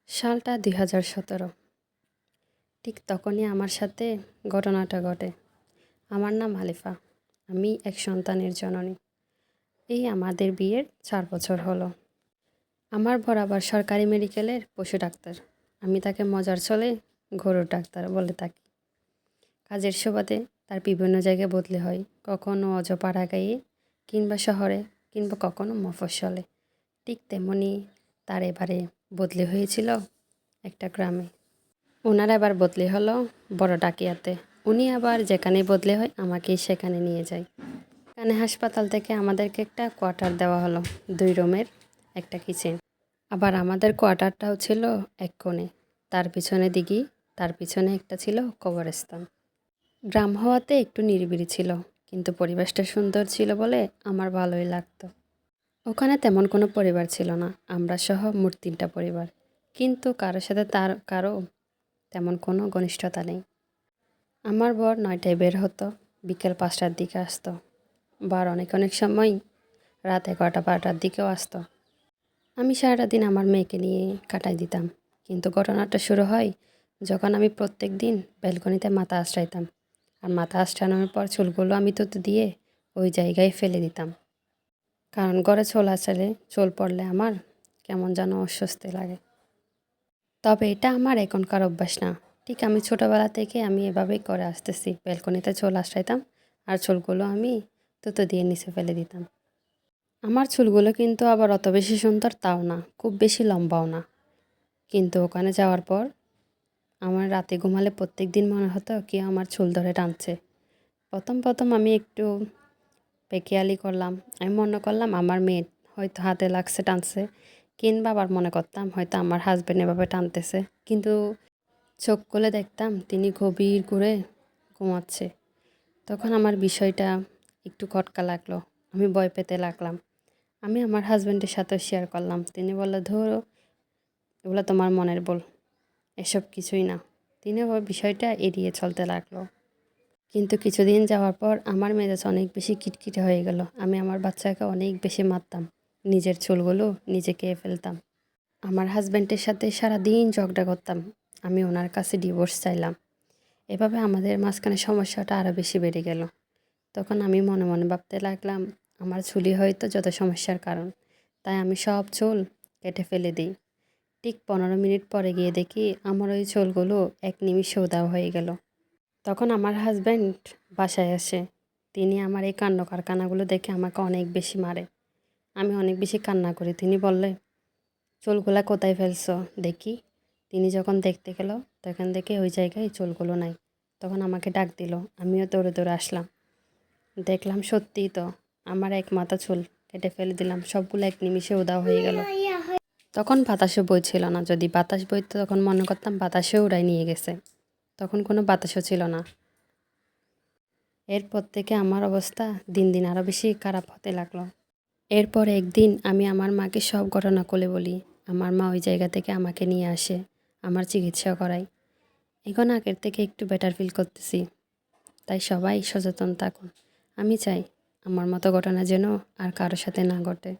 সালটা 2017। ঠিক তখনই আমার সাথে ঘটনাটা ঘটে। আমার নাম আলিফা। আমি এক সন্তানের জননী। এই আমাদের বিয়ের 4 বছর হলো। আমার বরাবর সরকারি মেডিকেলের পশু ডাক্তার। আমি তাকে মজার ছলে গরুর ডাক্তার বলে থাকি। কাজের সুবাদে তার বিভিন্ন জায়গায় বদলি হয়, কখনো অজপাড়াগাঁয়ে কিংবা শহরে, কিংবা কখনো মফস্বলে। ঠিক তেমনি তার এবারে বদলি হয়েছিল একটা গ্রামে। ওনার আবার বদলি হলো বড় ডাকিয়াতে। উনি আবার যেখানে বদলি হয় আমাকেই সেখানে নিয়ে যায়। এখানে হাসপাতাল থেকে আমাদেরকে একটা কোয়ার্টার দেওয়া হলো, 2 রুমের একটা কিচেন। আবার আমাদের কোয়ার্টারটাও ছিল এক কোণে, তার পিছনে দিঘি, তার পিছনে একটা ছিল কবরস্থান। গ্রাম হওয়াতে একটু নিরিবিলি ছিল, কিন্তু পরিবেশটা সুন্দর ছিল বলে আমার ভালোই লাগতো। ওখানে তেমন কোনো পরিবার ছিল না, আমরা সহ মোট 3টা পরিবার, কিন্তু কারোর সাথে কারো তেমন কোনো ঘনিষ্ঠতা নেই। আমার বর 9টায় বের হতো, বিকেল 5টার দিকে আসতো। বার অনেক সময় রাত 11টা-12টার দিকেও আসতো। আমি সারাটা দিন আমার মেয়েকে নিয়ে কাটাই দিতাম। কিন্তু ঘটনাটা শুরু হয় যখন আমি প্রত্যেক দিন ব্যালকনিতে মাথা আশ্রাইতাম, আর মাথা আশ্রানোর পর চুলগুলো আমি তুতে দিয়ে ওই জায়গায় ফেলে দিতাম। কারণ ঘরে চুল পড়লে আমার কেমন যেন অস্বস্তি লাগে। তবে এটা আমার এখনকার অভ্যাস না। ঠিক আমি ছোটোবেলা থেকে আমি এভাবেই করে আসতেছি। ব্যালকনিতে চুল আশ্রাইতাম, আর চুলগুলো আমি তুতো দিয়ে নিচে ফেলে দিতাম। আমার চুলগুলো কিন্তু আবার অত বেশি সুন্দর তাও না, খুব বেশি লম্বাও না। কিন্তু ওখানে যাওয়ার পর আমার রাতে ঘুমালে প্রত্যেক দিন মনে হতো কি আমার চুল ধরে টানছে। প্রথম আমি একটু পেকিয়ালি করলাম। আমি মনে করলাম আমার মেয়ে হয়তো হাতে লাগছে, টানছে, কিংবা আবার মনে করতাম হয়তো আমার হাজব্যান্ড এভাবে টানতেছে। কিন্তু চোখ খুলে দেখতাম তিনি গভীর করে ঘুমাচ্ছে। তখন আমার বিষয়টা একটু খটকা লাগলো, আমি ভয় পেতে লাগলাম। আমি আমার হাজব্যান্ডের সাথেও শেয়ার করলাম। তিনি বলল, ধরো এগুলো তোমার মনের বল, এসব কিছুই না। তিনিও বিষয়টা এড়িয়ে চলতে লাগলো। কিন্তু কিছুদিন যাওয়ার পর আমার মেজাজ অনেক বেশি খিটখিটে হয়ে গেল। আমি আমার বাচ্চাকে অনেক বেশি মারতাম, নিজের চুলগুলো নিজে খেয়ে ফেলতাম। আমার হাজব্যান্ডের সাথে সারাদিন ঝগড়া করতাম। আমি ওনার কাছে ডিভোর্স চাইলাম। এভাবে আমাদের মাঝখানে সমস্যাটা আরও বেশি বেড়ে গেল। তখন আমি মনে মনে ভাবতে লাগলাম আমার চুলই হয়তো যত সমস্যার কারণ, তাই আমি সব চুল কেটে ফেলে দিই। ঠিক 15 মিনিট পরে গিয়ে দেখি আমার ওই চুলগুলো এক নিমিষে উধাও হয়ে গেল। তখন আমার হাজব্যান্ড বাসায় আসে। তিনি আমার এই কাণ্ড কারখানাগুলো দেখে আমাকে অনেক বেশি মারে। আমি অনেক বেশি কান্না করি। তিনি বললে, চুলগুলা কোথায় ফেলছো দেখি। তিনি যখন দেখতে গেল তখন দেখে ওই জায়গায় চুলগুলো নাই। তখন আমাকে ডাক দিল, আমিও দৌড়ে দৌড়ে আসলাম। দেখলাম সত্যিই তো আমার এক মাথা চুল কেটে ফেলে দিলাম, সবগুলো এক নিমিষে উধাও হয়ে গেল। তখন বাতাসও বইছিল না। যদি বাতাস বইতো তখন মনে করতাম বাতাসেও উড়াই নিয়ে গেছে। তখন কোনো বাতাসও ছিল না। এরপর থেকে আমার অবস্থা দিন দিন আরও বেশি খারাপ হতে লাগলো। এরপর একদিন আমি আমার মাকে সব ঘটনা খুলে বলি। আমার মা ওই জায়গা থেকে আমাকে নিয়ে আসে, আমার চিকিৎসা করায়। এখন আগের থেকে একটু বেটার ফিল করতেছি। তাই সবাই সচেতন থাকুন। আমি চাই আমার মতো ঘটনা যেন আর কারোর সাথে না ঘটে।